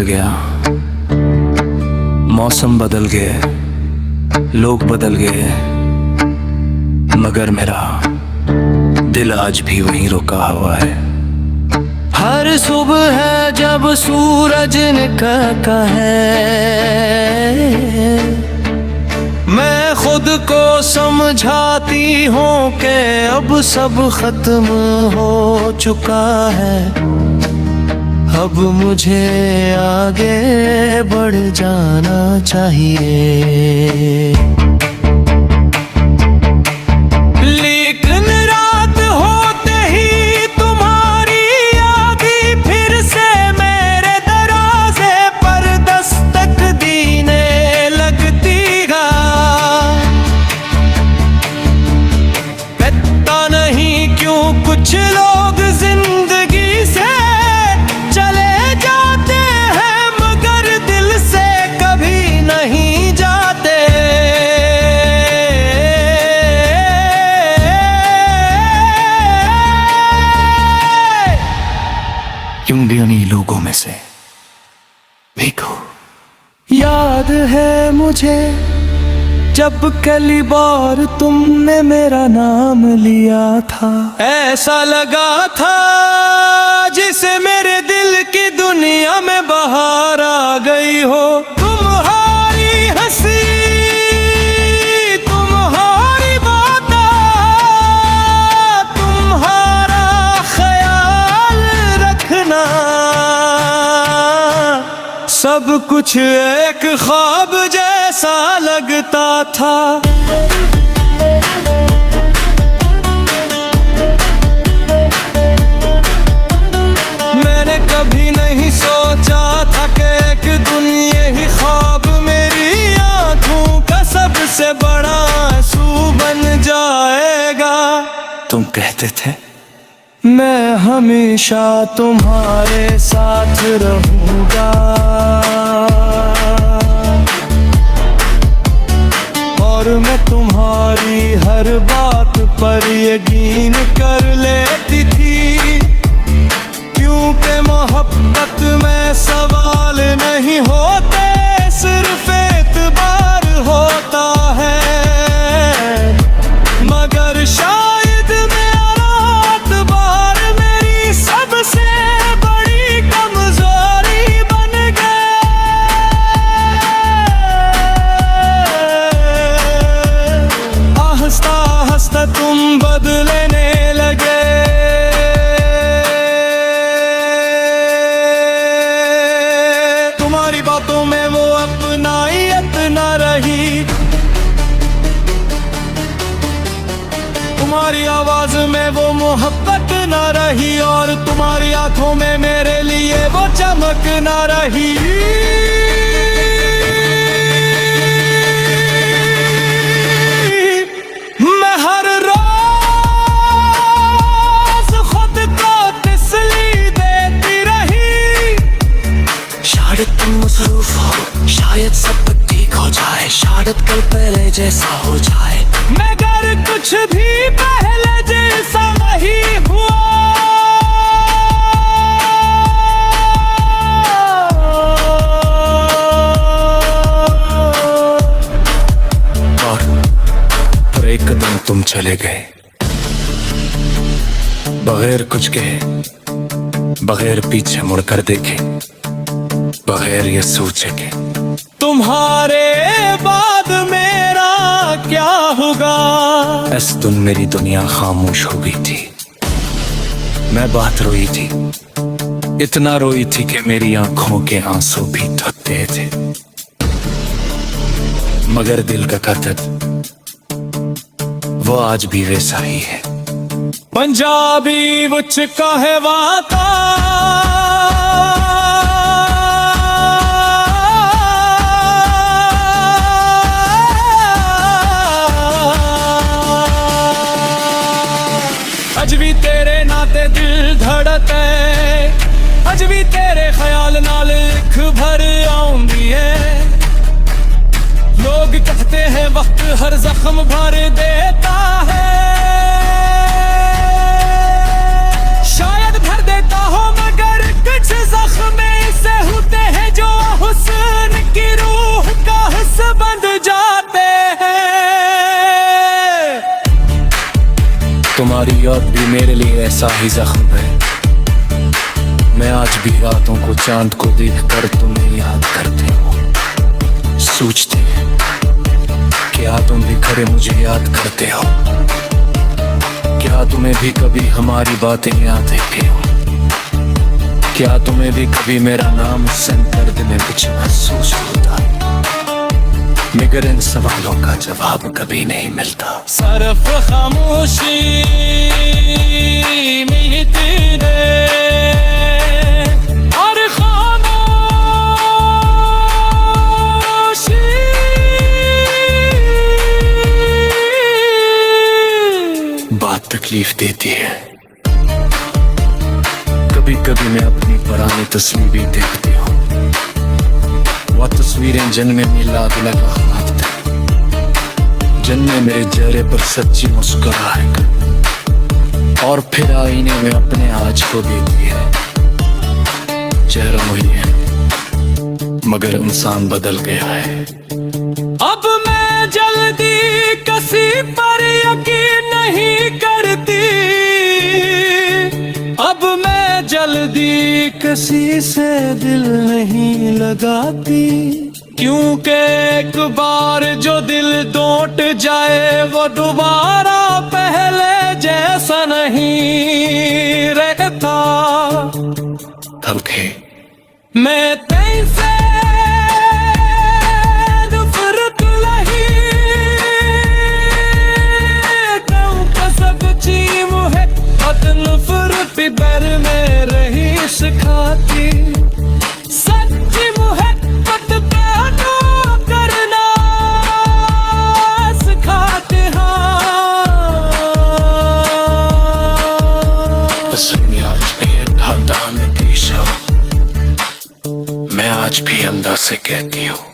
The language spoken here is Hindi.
गया, मौसम बदल गए, लोग बदल गए, मगर मेरा दिल आज भी वहीं रुका हुआ है। हर सुबह है जब सूरज निकलता है, मैं खुद को समझाती हूँ कि अब सब खत्म हो चुका है। अब मुझे आगे बढ़ जाना चाहिए। लेकिन रात होते ही तुम्हारी याद फिर से मेरे दरवाजे पर दस्तक देने लगती है। पता नहीं क्यों कुछ लोग जिंदगी से क्यों भी उन्हीं लोगों में से भीगो। याद है मुझे जब पहली बार तुमने मेरा नाम लिया था, ऐसा लगा था जिसे मेरे दिल की दुनिया में बाहर आ गई हो। तुम्हारी हंसी, तुम्हारी बातें, तुम्हारा ख्याल रखना, सब कुछ एक ख्वाब जैसा लगता था। मैंने कभी नहीं सोचा था कि एक दिन यही ख्वाब मेरी आंखों का सबसे बड़ा आंसू बन जाएगा। तुम कहते थे मैं हमेशा तुम्हारे साथ रहूंगा, और मैं तुम्हारी हर बात पर यकीन कर लेती थी, क्योंकि मोहब्बत में सवाल नहीं होते, सिर्फ एतबार होता है। मगर शायद मेरा एतबार मेरी सबसे बड़ी कमजोरी बन गए। आहिस्ता आहिस्ता तुम बदलने लगे, तुम्हारी बातों में वो अपनाइयत न रही, तुम्हारी आवाज में वो मोहब्बत न रही, और तुम्हारी आंखों में मेरे लिए वो चमक न रही। मैं हर रोज खुद को तसल्ली देती रही, शायद तुम मसरूफ हो, शायद सब ठीक हो जाए, शायद कल पहले जैसा हो जाए, मगर कुछ भी पहले जैसा नहीं हुआ। और एक कदम तुम चले गए, बगैर कुछ कहे, बगैर पीछे मुड़कर देखे, बगैर ये सोचे कि तुम्हारे बाद मेरा क्या होगा। इस दिन मेरी दुनिया खामोश हो गई थी, मैं बात रोई थी, इतना रोई थी कि मेरी आंखों के आंसू भी थकते थे, मगर दिल का कदर वो आज भी वैसा ही है। पंजाबी विच कहवाता अज भी तेरे नाते दिल धड़ते, अज भी तेरे ख्याल नाल लिख भर आउंदी है। लोग कहते हैं वक्त हर जख्म भर देता है, शायद भर देता हो, मगर कुछ जख्म ऐसे होते हैं जो तुम्हारी याद भी मेरे लिए ऐसा ही जख्म है। मैं आज भी रातों को चांद को देखकर तुम्हें याद करते हो, सोचते क्या तुम भी खड़े मुझे याद करते हो? क्या तुम्हें भी कभी हमारी बातें याद आती हो? क्या तुम्हें भी कभी मेरा नाम सुन दर्द में कुछ महसूस होता? मगर इन सवालों का जवाब कभी नहीं मिलता। सिर्फ खामोशी में तेरे और खामोशी बात तकलीफ देती है। कभी कभी मैं अपनी पुरानी तस्वीरें देखती हूँ, वह तस्वीरें जिनमें मिलाद लगा हुआ था, जिनमें मेरे चेहरे पर सच्ची मुस्कुराहट, और फिर आईने में अपने आज को देखती है। चेहरा वही है मगर इंसान बदल गया है। अब मैं जल्दी किसी पर यकीन नहीं करती, अब मैं जल्दी किसी से दिल नहीं लगाती, क्योंकि एक बार जो दिल टूट जाए वो दोबारा पहले जैसा नहीं रहता। थलके मैं तेरे नफरत नहीं कहूँ कसब चीम है, नफरत बर में रही सिखाती, सच्ची मोहब्बत पैदा करना सिखाते हाँ। मैं आज भी अंदर से कहती हूँ